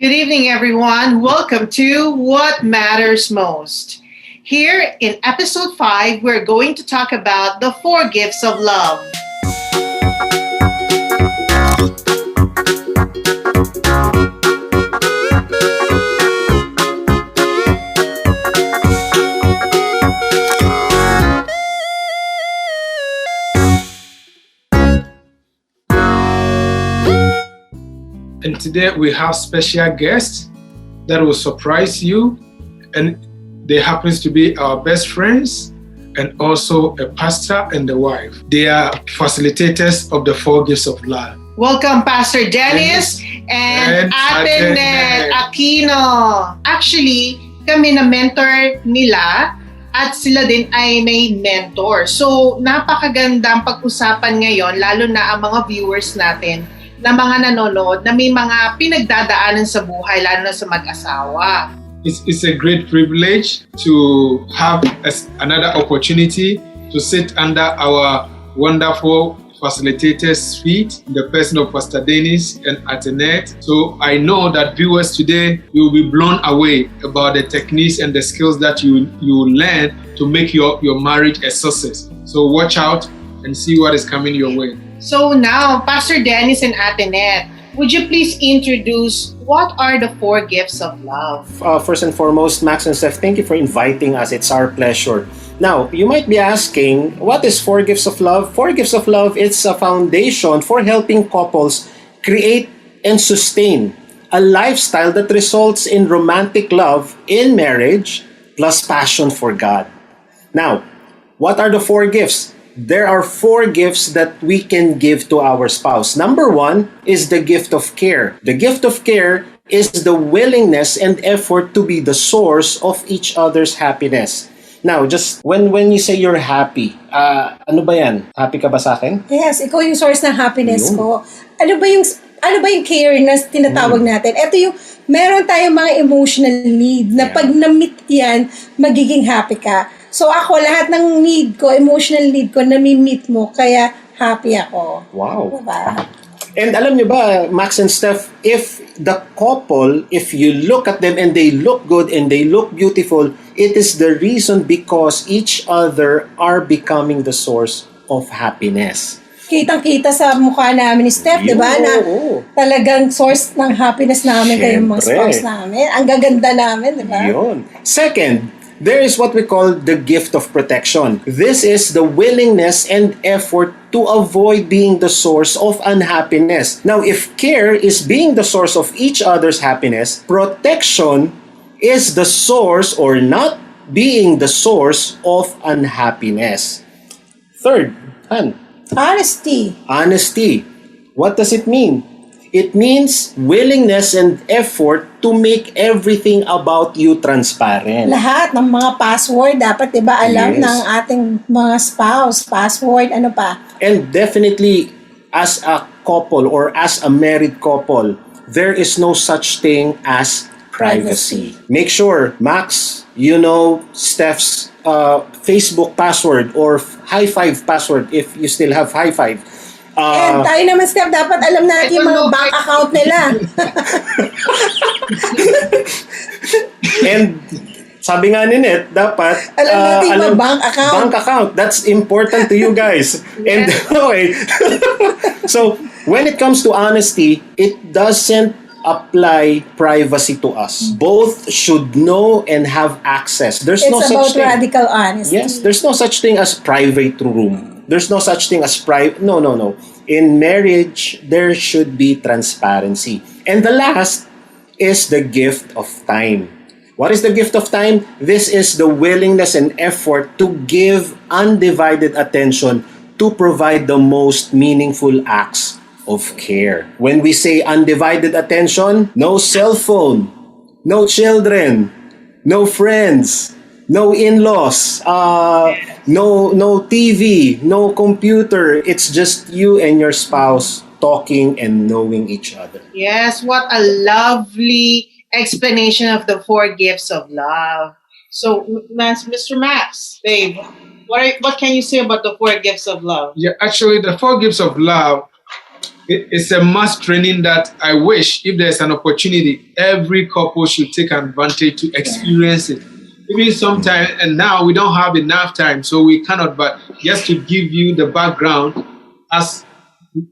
Good evening, everyone. Welcome to What Matters Most. Here in episode 5, we're going to talk about the 4 gifts of love. And today we have special guests that will surprise you, and they happens to be our best friends and also a pastor and the wife. They are facilitators of the 4 gifts of love. Welcome, Pastor Dennis and Ate Nette Aquino. Actually, kami na mentor nila at sila din ay may mentor. So, napakagandang pag-usapan ngayon, lalo na ang mga viewers natin na mga nanonood na may mga pinagdadaanan sa buhay, lalo na sa mag-asawa. It's a great privilege to have another opportunity to sit under our wonderful facilitators' feet, the person of Pastor Dennis and Nette. So I know that viewers today will be blown away about the techniques and the skills that you learn to make your marriage a success. So watch out and see what is coming your way. So now, Pastor Dennis and Ate Nette, would you please introduce what are the 4 gifts of love? First and foremost, Max and Steph, thank you for inviting us. It's our pleasure. Now, you might be asking, what is 4 gifts of love? 4 gifts of love, it's a foundation for helping couples create and sustain a lifestyle that results in romantic love in marriage plus passion for God. Now, what are the 4 gifts? There are 4 gifts that we can give to our spouse. Number 1 is the gift of care. The gift of care is the willingness and effort to be the source of each other's happiness. Now, just when you say you're happy, ano ba yan? Happy ka ba sa akin? Yes, ikaw yung source ng happiness ko. Ano ba yung care na tinatawag natin? Ito yung, meron tayong mga emotional need na pag na-meet yan, magiging happy ka. So ako, lahat ng need ko, emotional need ko, nami-meet mo, kaya happy ako. Wow. Diba? And alam nyo ba, Max and Steph, if the couple, if you look at them and they look good and they look beautiful, it is the reason because each other are becoming the source of happiness. Kitang-kita sa mukha namin ni Steph, di ba? Na talagang source ng happiness namin kayong mga spouse namin. Ang gaganda namin, di ba? Yun. Second, there is what we call the gift of protection. This is the willingness and effort to avoid being the source of unhappiness. Now, if care is being the source of each other's happiness, protection is the source or not being the source of unhappiness. Third, Honesty. Honesty. What does it mean? It means willingness and effort to make everything about you transparent. Lahat ng mga password dapat 'di ba alam ng ating mga spouse, password ano pa. And definitely as a couple or as a married couple, there is no such thing as privacy. Make sure, Max, you know Steph's Facebook password or high five password if you still have high five. And tayo naman, Steph, dapat alam natin yung mga bank account nila. And sabi nga ni Nette, dapat alam natin yung bank account. Bank account. That's important to you guys. And okay. So, when it comes to honesty, it doesn't apply privacy to us. Both should know and have access. It's about radical honesty. Yes, there's no such thing as private room. There's no such thing as private. No. In marriage, there should be transparency. And the last is the gift of time. What is the gift of time? This is the willingness and effort to give undivided attention to provide the most meaningful acts of care. When we say undivided attention, no cell phone, no children, no friends, no in-laws, no TV, no computer. It's just you and your spouse talking and knowing each other. Yes, what a lovely explanation of the 4 gifts of love. So, Mr. Max, Dave, what can you say about the 4 gifts of love? Yeah, actually, the 4 gifts of love it's a must training that I wish, if there's an opportunity, every couple should take advantage to experience it. Even sometimes, and now we don't have enough time, so we cannot, but just to give you the background as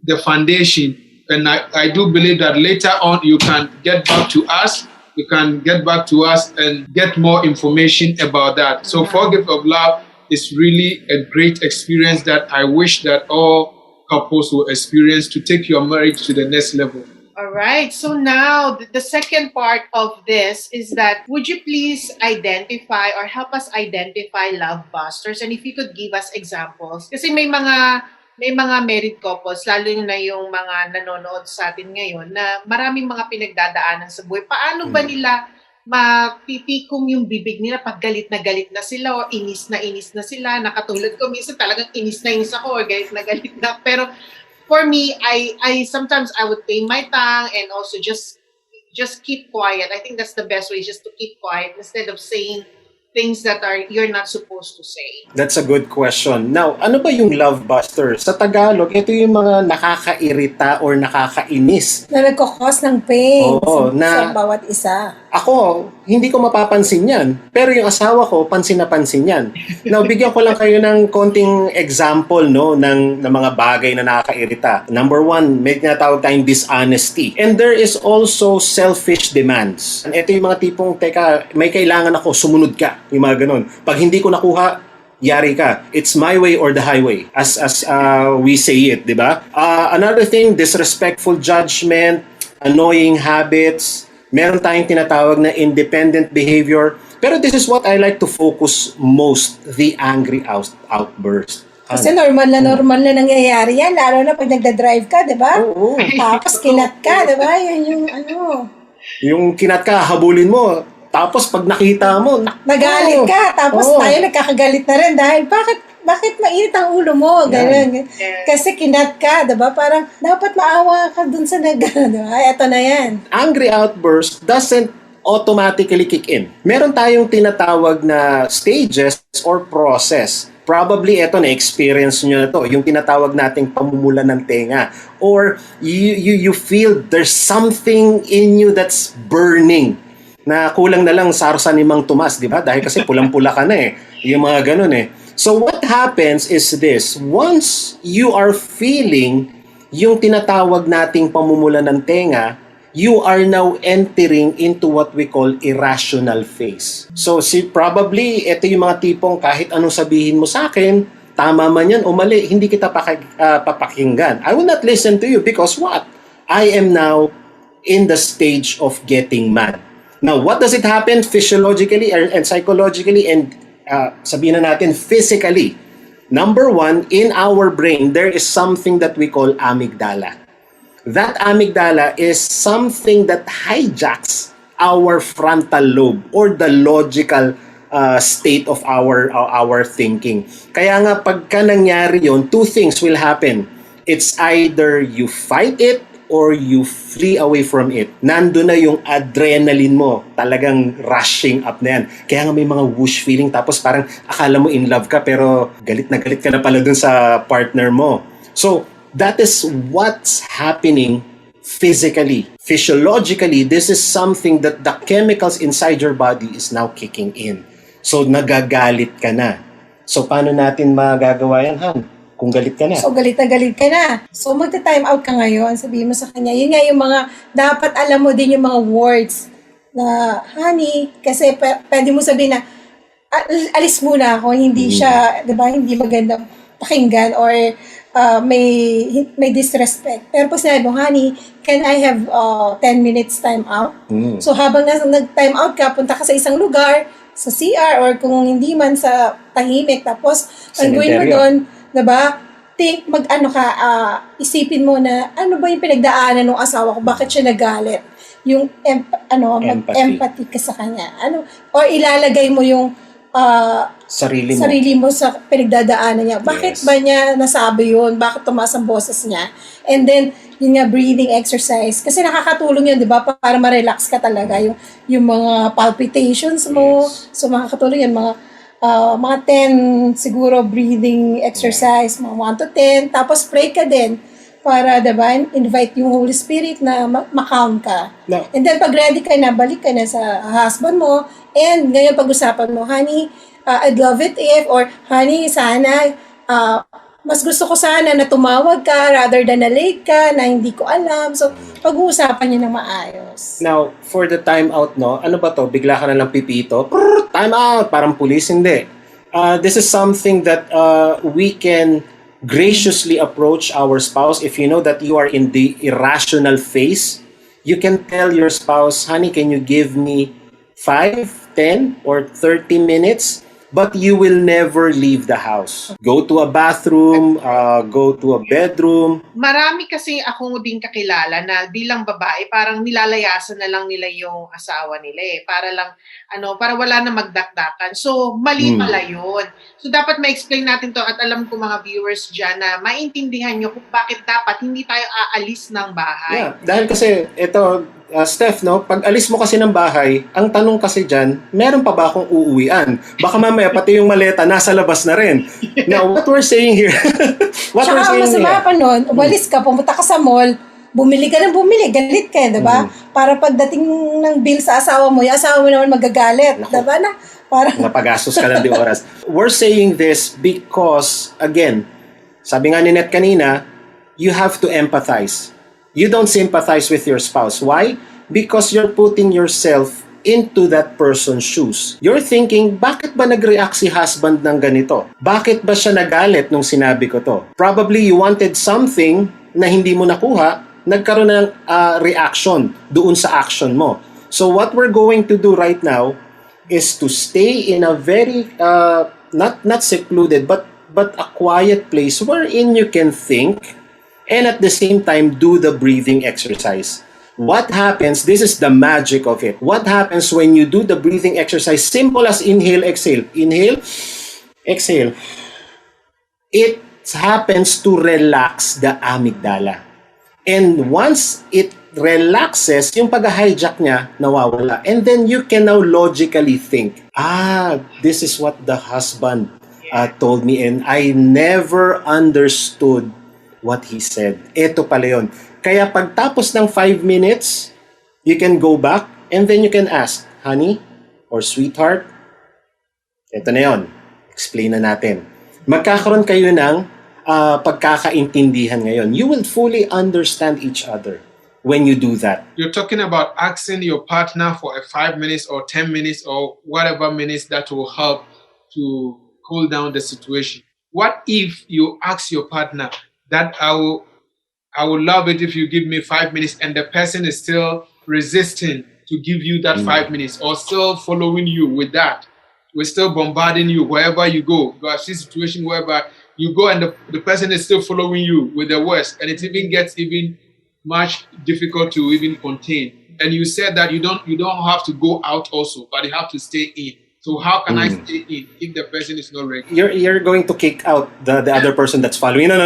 the foundation. And I do believe that later on you can get back to us. You can get back to us and get more information about that. So Forgive of Love is really a great experience that I wish that all couples will experience to take your marriage to the next level. All right. So now the second part of this is that would you please identify or help us identify love busters? And if you could give us examples. Kasi may mga married couples, lalo na yung mga nanonood sa atin ngayon, na maraming mga pinagdadaanan sa buhay. Paano ba nila mapipikong yung bibig nila pag galit na sila o inis na sila? Nakatulad ko, minsan talagang inis ako or galit na. Pero for me, I sometimes I would tame my tongue and also just keep quiet. I think that's the best way, just to keep quiet instead of saying things that you're not supposed to say. That's a good question. Now, ano ba yung love buster? Sa Tagalog, ito yung mga nakakairita or nakakainis. Na nagkakos ng pain Oo, sa bawat isa. Ako, hindi ko mapapansin yan. Pero yung asawa ko, pansin na pansin yan. Now, bigyan ko lang kayo ng konting example ng mga bagay na nakakairita. Number one, may tinatawag tayong dishonesty. And there is also selfish demands. Ito yung mga tipong, teka, may kailangan ako, sumunod ka. Yung mga ganun. Pag hindi ko nakuha, yari ka. It's my way or the highway, as we say it, di ba? Another thing, disrespectful judgment, annoying habits. Meron tayong tinatawag na independent behavior. Pero this is what I like to focus most, the angry outburst. Kasi normal na nangyayari yan, lalo na pag nagda-drive ka, di ba? Oo. Tapos kinat ka, di ba? Yan yung Yung kinat ka, habulin mo. Tapos pag nakita mo, nagalit ka, tapos tayo nagkakagalit na rin dahil bakit mainit ang ulo mo? Ganun. Kasi kinat ka, diba? Parang dapat maawa ka dun sa diba? Eto na yan. Angry outburst doesn't automatically kick in. Meron tayong tinatawag na stages or process. Probably eto na-experience nyo na to, yung tinatawag nating pamumula ng tenga. Or you feel there's something in you that's burning. Na kulang na lang sarsa ni Mang Tomas, di ba? Dahil kasi pulang-pula ka na Yung mga ganun So what happens is this, once you are feeling yung tinatawag nating pamumula ng tenga, you are now entering into what we call irrational phase. So probably, ito yung mga tipong kahit anong sabihin mo sa akin, tama man yan o mali, hindi kita papakinggan. I will not listen to you because what? I am now in the stage of getting mad. Now, what does it happen physiologically and psychologically and sabihin na natin physically? Number one, in our brain, there is something that we call amygdala. That amygdala is something that hijacks our frontal lobe or the logical state of our thinking. Kaya nga pagka nangyari yon, two things will happen. It's either you fight it or you flee away from it. Nandun na yung adrenaline mo. Talagang rushing up na yan. Kaya nga may mga whoosh feeling tapos parang akala mo in love ka pero galit na pala dun sa partner mo. So, that is what's happening physically. Physiologically, this is something that the chemicals inside your body is now kicking in. So, nagagalit ka na. So, paano natin magagawa yan, Han? Kung galit ka na. So, galit ka na. So, magta-time out ka ngayon. Sabihin mo sa kanya, yun nga yung mga, dapat alam mo din yung mga words na, honey, kasi pwede mo sabihin na, alis muna ako, hindi siya, di ba, hindi magandang pakinggan or may disrespect. Pero pag sinabi mo, honey, can I have 10 minutes time out? So, habang nag-time out ka, punta ka sa isang lugar, sa CR, or kung hindi man sa tahimik, tapos, ang gawin mo doon, diba? Isipin mo na ano ba yung pinagdaanan ng asawa ko, bakit siya nagalit? Yung empathy ka sa kanya. O ilalagay mo yung sarili mo sa pinagdadaanan niya. Bakit ba niya nasabi yun? Bakit tumaas ang boses niya? And then, yun nga, breathing exercise. Kasi nakakatulong yun, di ba? Para ma-relax ka talaga. Yung mga palpitations mo. So, makakatulong yun. Mga 10 siguro breathing exercise, mga 1 to 10, tapos pray ka din para, diba, invite yung Holy Spirit na ma-calm ka. No. And then, pag ready ka na, balik ka na sa husband mo, and ngayon pag-usapan mo, honey, I'd love it if, or honey, sana, mas gusto ko sana na tumawag ka rather than na late ka, na hindi ko alam. So, pag-uusapan niyo ng maayos. Now, for the time out, no, ano ba to? Bigla ka na lang pipito. Time out! Parang pulis, hindi. This is something that we can graciously approach our spouse. If you know that you are in the irrational phase, you can tell your spouse, honey, can you give me 5, 10, or 30 minutes? But you will never leave the house. Go to a bathroom, go to a bedroom. Marami kasi akong din kakilala na bilang babae, parang nilalayasan na lang nila yung asawa nila eh. Para lang, para wala na magdakdakan. So, mali pala yun. So, dapat ma-explain natin to at alam ko mga viewers dyan na maintindihan nyo kung bakit dapat hindi tayo aalis ng bahay. Yeah, dahil kasi, ito, Steph, no, pag alis mo kasi ng bahay, ang tanong kasi dyan, meron pa ba akong uuwian? Baka mamaya pati yung maleta nasa labas na rin. Now, what we're saying here, Tsaka masama pa nun, umalis ka, pumunta ka sa mall, bumili ka ng bumili, galit ka, diba? Para pagdating ng bill sa asawa mo, yung asawa mo naman magagalit, diba na? Para napagastos ka lang di oras. We're saying this because, again, sabi nga ni Nette kanina, you have to empathize. You don't sympathize with your spouse. Why? Because you're putting yourself into that person's shoes. You're thinking, bakit ba nag-react si husband ng ganito? Bakit ba siya nagalit nung sinabi ko to? Probably you wanted something na hindi mo nakuha, nagkaroon ng reaction doon sa action mo. So what we're going to do right now is to stay in a very, not secluded, but a quiet place wherein you can think and at the same time do the breathing exercise. What happens, this is the magic of it. What happens when you do the breathing exercise, simple as inhale, exhale. Inhale, exhale. It happens to relax the amygdala. And once it relaxes, yung pag-hijack niya, nawawala. And then you can now logically think, this is what the husband told me and I never understood what he said. Ito pala yun. Kaya pagtapos ng 5 minutes, you can go back and then you can ask, honey or sweetheart, ito na yun. Explain na natin. Magkakaroon kayo ng pagkakaintindihan ngayon. You will fully understand each other when you do that. You're talking about asking your partner for a 5 minutes or 10 minutes or whatever minutes that will help to cool down the situation. What if you ask your partner that I would love it if you give me 5 minutes and the person is still resisting to give you that 5 minutes or still following you with that? We're still bombarding you wherever you go. You have this situation whereby you go and the person is still following you with the words and it even gets much difficult to even contain. And you said that you don't have to go out also, but you have to stay in. So how can I stay in if the person is not ready? You're going to kick out the other person that's following. No.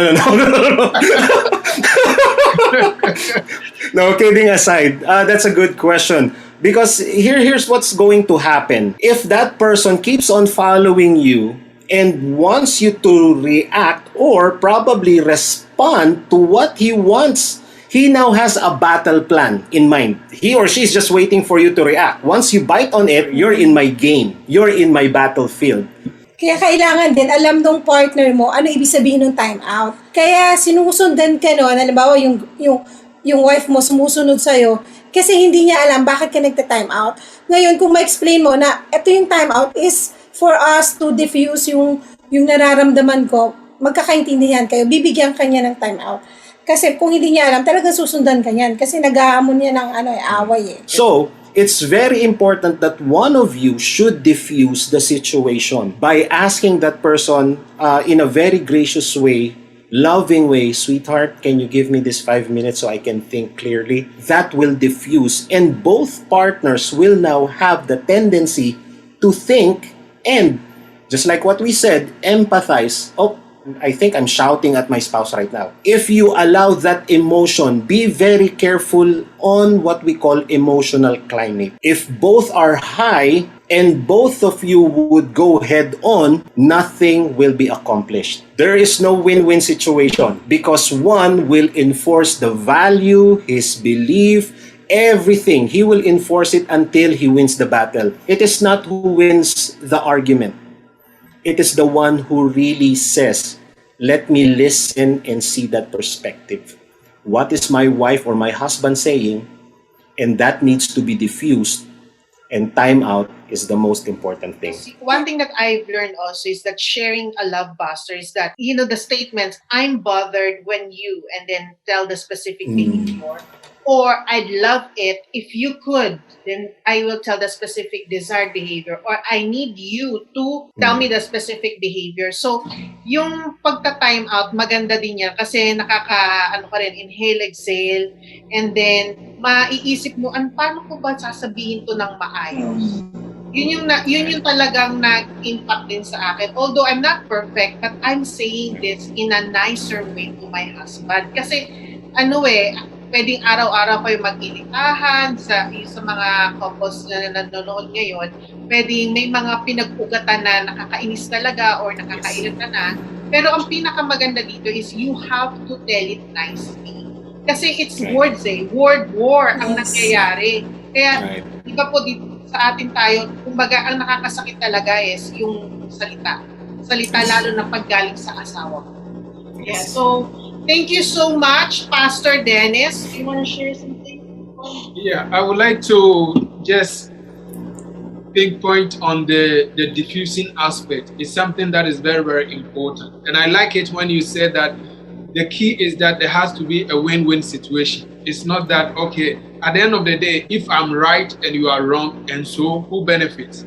No, kidding aside. That's a good question. Because here's what's going to happen. If that person keeps on following you and wants you to react or probably respond to what he wants, he now has a battle plan in mind. He or she is just waiting for you to react. Once you bite on it, you're in my game. You're in my battlefield. Kaya kailangan din alam nung partner mo ano ibig sabihin ng time out. Kaya sinusundan ka no, halimbawa yung wife mo sumusunod sa'yo kasi hindi niya alam bakit ka nagta-time out. Ngayon, kung ma-explain mo na ito yung time out is for us to diffuse yung nararamdaman ko, magkakaintindihan kayo, bibigyan ka niya ng time out. Kasi kung hindi niya alam, talagang susundan ka niyan. Kasi nag-aamon niya ng away eh. So, it's very important that one of you should diffuse the situation by asking that person in a very gracious way, loving way, sweetheart, can you give me this 5 minutes so I can think clearly? That will diffuse. And both partners will now have the tendency to think and, just like what we said, empathize. Oh, I think I'm shouting at my spouse right now. If you allow that emotion, be very careful on what we call emotional climate. If both are high and both of you would go head on, nothing will be accomplished. There is no win-win situation because one will enforce the value, his belief, everything. He will enforce it until he wins the battle. It is not who wins the argument. It is the one who really says, let me listen and see that perspective. What is my wife or my husband saying? And that needs to be diffused. And time out is the most important thing. One thing that I've learned also is that sharing a love buster is that, you know, the statements, I'm bothered when you, and then tell the specific behavior. Or I'd love it if you could, then I will tell the specific desired behavior. Or I need you to tell me the specific behavior. So, yung pagta-time out, maganda din yan kasi inhale, exhale, and then maiisip mo, paano ko ba sasabihin to ng maayos? Yun yung talagang nag-impact din sa akin. Although I'm not perfect, but I'm saying this in a nicer way to my husband. Kasi, pwedeng araw-araw kayo mag-initahan sa mga couples na nanonood ngayon. Pwedeng may mga pinag-ugatan na nakakainis talaga or nakakairita na. Pero ang pinakamaganda dito is you have to tell it nicely. Kasi it's words word war ang nangyayari. Kaya iba po dito sa atin tayo, kumbaga ang nakakasakit talaga is yung salita. Salita lalo na paggaling sa asawa. Yeah, so thank you so much, Pastor Dennis. Do you want to share something? Yeah, I would like to just pinpoint on the diffusing aspect. It's something that is very, very important. And I like it when you said that the key is that there has to be a win-win situation. It's not that, okay, at the end of the day, if I'm right and you are wrong, and so who benefits?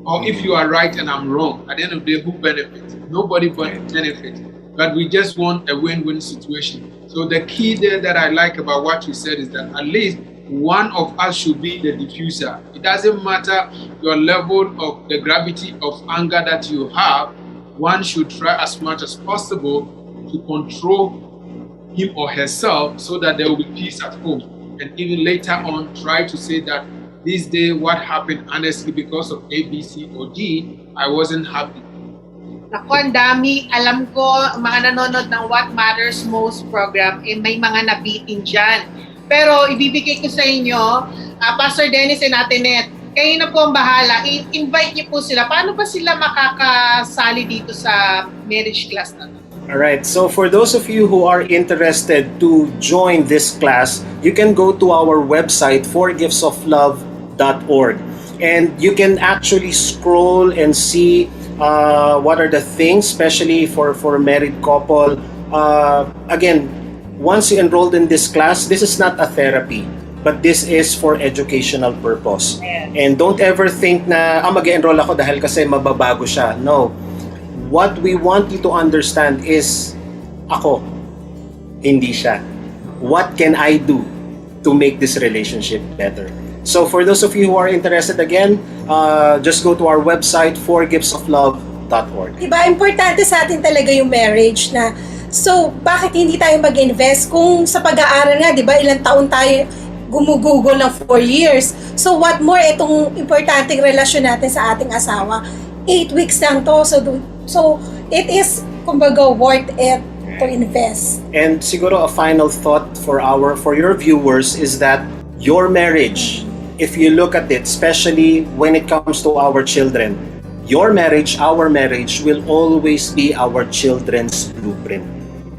Or if you are right and I'm wrong, at the end of the day, who benefits? Nobody benefits. But we just want a win-win situation. So the key there that I like about what you said is that at least one of us should be the diffuser. It doesn't matter your level of the gravity of anger that you have, one should try as much as possible to control him or herself so that there will be peace at home. And even later on, try to say that this day what happened honestly because of A, B, C, or D, I wasn't happy. Naku, ang dami. Alam ko, mga nanonood ng What Matters Most program, may mga nabitin dyan. Pero ibibigay ko sa inyo, Pastor Dennis and Ate Nette, kayo na po ang bahala. I-invite niyo po sila. Paano ba sila makakasali dito sa marriage class na to? Alright, so for those of you who are interested to join this class, you can go to our website, forgiftsoflove.org. And you can actually scroll and see what are the things, especially for a married couple. Again, once you enrolled in this class, this is not a therapy, but this is for educational purpose. And don't ever think na mag-enroll ako dahil kasi mababago siya. No. What we want you to understand is ako, hindi siya. What can I do to make this relationship better? So for those of you who are interested again, just go to our website, forgiftsoflove.org. Diba, importante sa atin talaga yung marriage na, so bakit hindi tayo mag-invest kung sa pag-aaral nga, diba, ilang taon tayo gumugugol ng 4 years. So what more itong importanteng relasyon natin sa ating asawa? 8 weeks lang to, so it is, kumbaga, worth it to invest. And siguro a final thought for your viewers is that your marriage, if you look at it, especially when it comes to our children, your marriage, our marriage will always be our children's blueprint.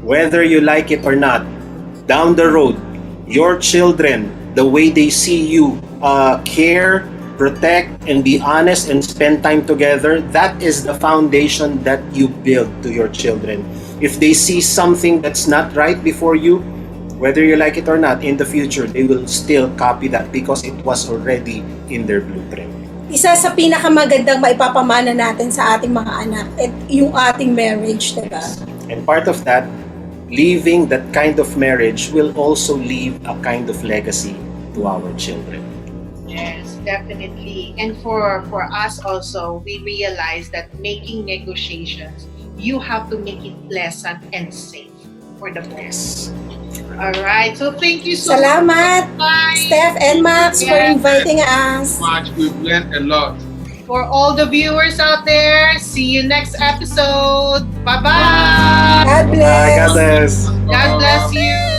Whether you like it or not, down the road, your children, the way they see you care, protect, and be honest and spend time together, that is the foundation that you build to your children. If they see something that's not right before you, whether you like it or not, in the future, they will still copy that because it was already in their blueprint. Isa sa pinakamagandang maipapamana natin sa ating mga anak at yung ating marriage, diba? And part of that, leaving that kind of marriage will also leave a kind of legacy to our children. Yes, definitely. And for us also, we realize that making negotiations you have to make it pleasant and safe for the boys. Alright, so thank you so Salamat, much. Steph and Max, for Yes. inviting us. Much, we've learned a lot. For all the viewers out there, see you next episode. Bye-bye. God bless. God bless. God bless you.